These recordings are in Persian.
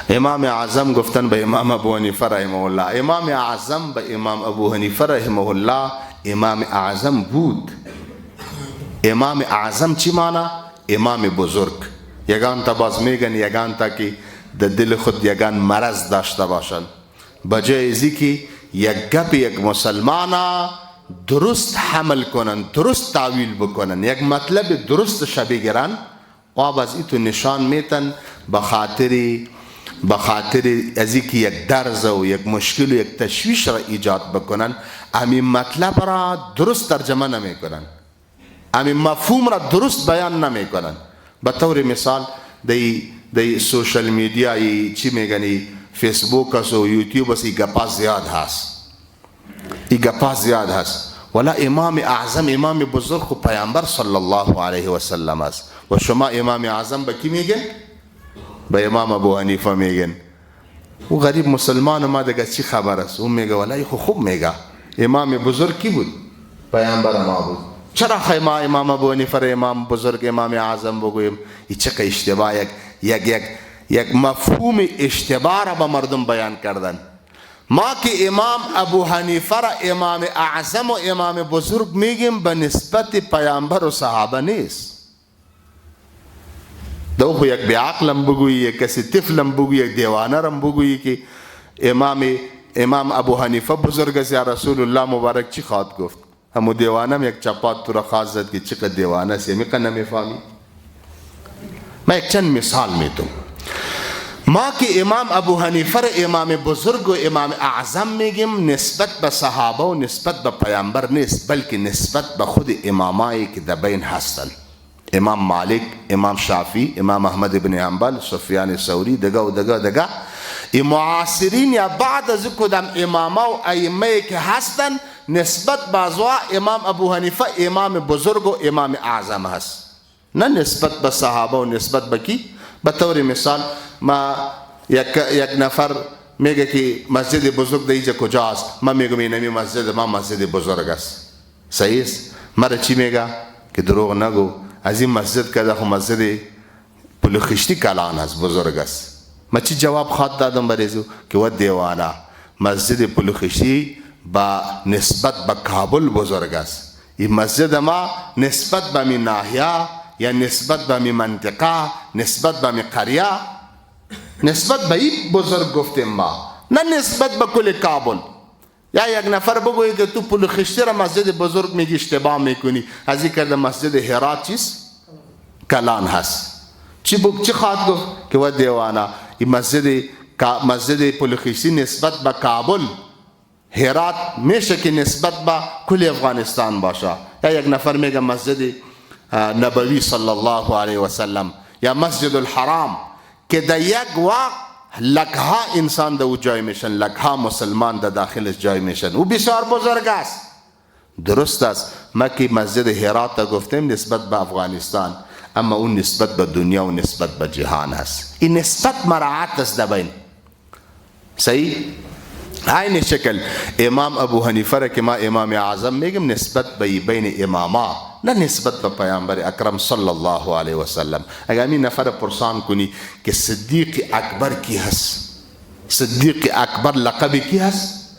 امام اعظم گفتن به امام ابو حنیفه رحمه الله. امام اعظم به امام ابو حنیفه رحمه الله امام اعظم بود. امام اعظم چی معنی؟ امام بزرگ. یگان تا باز میگن یگان تا که در دل خود یگان مرض داشته باشند، بجای ازی که یک گپ یک مسلمان درست حمل کنن، درست تعویل بکنن، یک مطلب درست بگیرن، و باز ایتو نشان میتن بخاطر ازی که یک درز و یک مشکل و یک تشویش را ایجاد بکنن، همین مطلب را درست ترجمه نمی کنن، همین مفهوم را درست بیان نمی کنن. به طور مثال دی سوشل میڈیا چی میگنی فیسبوک است و یوتیوب است، ای گپا زیاد هست. ولا امام اعظم امام بزرگ خو پیامبر صلی الله علیه و سلم است. و شما امام اعظم به کی میگن؟ به امام ابو حنیفه میگن. او غریب مسلمان ما دیگه چی خبر است؟ او میگه ولی خوب میگه امام بزرگ کی بود؟ پیامبر ما بود. چرا خیما امام ابو حنیفه امام بزرگ امام اعظم بگویم؟ این چه اشتباه، یک مفهوم اشتباه را به مردم بیان کردن. ما که امام ابو حنیفه را امام اعظم و امام بزرگ میگیم به نسبت پیامبر و صحابه نیست. دو خو یک بیعقلم بگویی، یک کسی طفلم بگویی، یک دیوانه رم بگویی که امام ابو حنیفه بزرگ است یا رسول الله مبارک چی خواهد گفت؟ همو دیوانم یک چپات تو را خواهد زد که چقدر دیوانه است، یمی قد نمیفهمی. من یک چند مثال میتونم. ما که امام ابو حنیفه را امام بزرگ و امام اعظم میگیم نسبت به صحابه و نسبت به پیامبر نیست، بلکه نسبت به خود امامایی که در بین هستند. امام مالک، امام شافعی، امام احمد ابن حنبل، سفیان ثوری، دگه این معاصرین یا بعد از کدام اماما و ائمه که هستن نسبت بازوا امام ابو حنیفه امام بزرگ و امام اعظم هست، نه نسبت به صحابه و نسبت به کی. به طور مثال ما یک نفر میگه که مسجد بزرگ در اینجا کجاست، من میگم اینمی مسجد ما مسجد بزرگ است. صحیح است؟ مرا چی میگه که دروغ نگو، از این مسجد که خو مسجد پلوخشتی کلان است، بزرگ است. من چی جواب خواهد دادم بریزو که و دیوانا مسجد پلوخشتی با نسبت به کابل بزرگ است. این مسجد ما نسبت به می ناحیه یا نسبت به می منطقه، نسبت به می قریه، نسبت به این بزرگ گفتیم ما، نه نسبت به کل کابل. یا یک نفر بگویی که تو پلوخشتی را مسجد بزرگ میگی، اشتباه میکنی. از این کرده مسجد هرات چیست؟ کلان هست. چی خواهد گفت که و دیوانا این مسجد پلوخشتی نسبت به کابل، هرات میشه که نسبت به کل افغانستان باشه. یا یک نفر میگه مسجد نبوی صلی الله علیه و سلم یا مسجد الحرام که در یک وقت لکها انسان در او جای میشن، لکها مسلمان در داخلش جای میشن، او بسیار بزرگ است. درست است ما که مسجد هرات گفتیم نسبت به افغانستان، اما اون نسبت به دنیا و نسبت به جهان است. این نسبت مراعات است دبین. صحیح؟ این شکل امام ابو حنیفه را که ما امام اعظم میگم نسبت به بین اماما، نه نسبت به پیامبر اکرم صلی الله علیه و سلم. اگر این نفر پرسان کنی که صدیق اکبر کی هست، صدیق اکبر لقب کی هست؟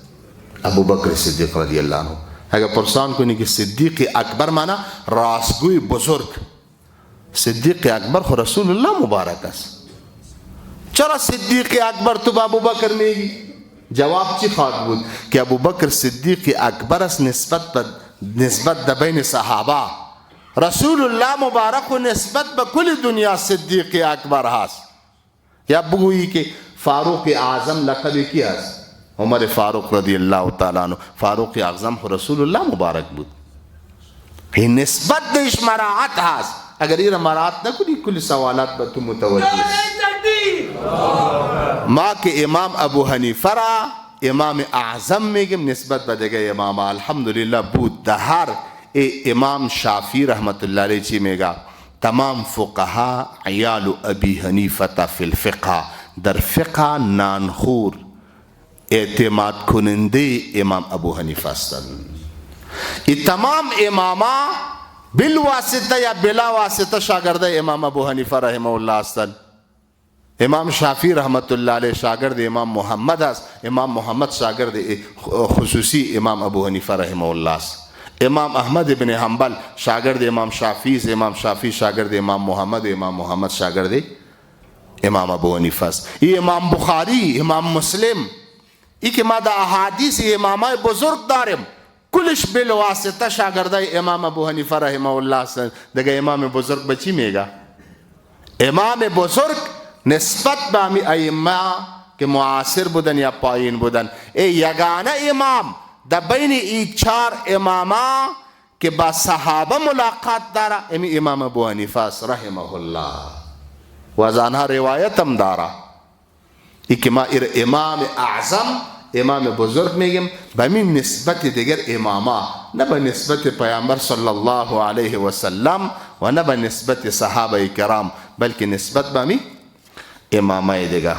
ابو بکر صدیق رضی الله عنه. اگر پرسان کنی که صدیق اکبر معنی راستگوی بزرگ، صدیق اکبر خو رسول الله مبارک است. چرا صدیق اکبر تو با ابو بکر میگی؟ جواب چی خواهد بود که ابو بکر صدیق اکبر است نسبت در بین صحابه، رسول الله مبارک و نسبت به کل دنیا صدیق اکبر هست. یا بگویی که فاروق اعظم لقب کی هست؟ عمر فاروق رضی الله تعالی عنہ. فاروق اعظم رسول الله مبارک بود. این نسبت دیش مراعات هست. اگر این مراعات نکنی کل سوالات به تو متوجه است. ما که امام ابو حنیفه را امام اعظم میگم نسبت به دیگه امام الحمدلله بود. در هر امام شافعی رحمت الله علیه چی میگه؟ تمام فقها عیال ابی حنیفه فی الفقه، در فقه نانخور اعتماد کننده امام ابو حنیفه هستند. این تمام اماما بالواسطه یا بلا واسطه شاگرده امام ابو حنیفه رحمه الله هستند. امام شافعی رحمت الله علیه شاگرد امام محمد است. امام محمد شاگرد خصوصی امام ابو حنیفه رحمه الله است. امام احمد ابن حنبل شاگرد امام شافعی است. امام شافعی شاگرد امام محمد، امام محمد شاگرد امام ابو حنیفه است. ای امام بخاری، امام مسلم، ای که ما دا احادیث امامای بزرگ داریم کلش بالواسطه شاگردای امام ابو حنیفه رحمه الله است. دیگه امام بزرگ بچی میگا؟ امام بزرگ نسبت به امی ائمه که معاصر بودن یا پایین بودن، ای یگانه امام در بین ای 4 اماما که با صحابه ملاقات داره امی امام ابو حنیفه است رحمه الله و از آنها روایت هم داره. ای که ما امام اعظم، امام بزرگ میگیم به این نسبت دیگر اماما، نه به نسبت پیامبر صلی الله علیه و سلم و نه به نسبت صحابه کرام، بلکه نسبت به امامای دیگر.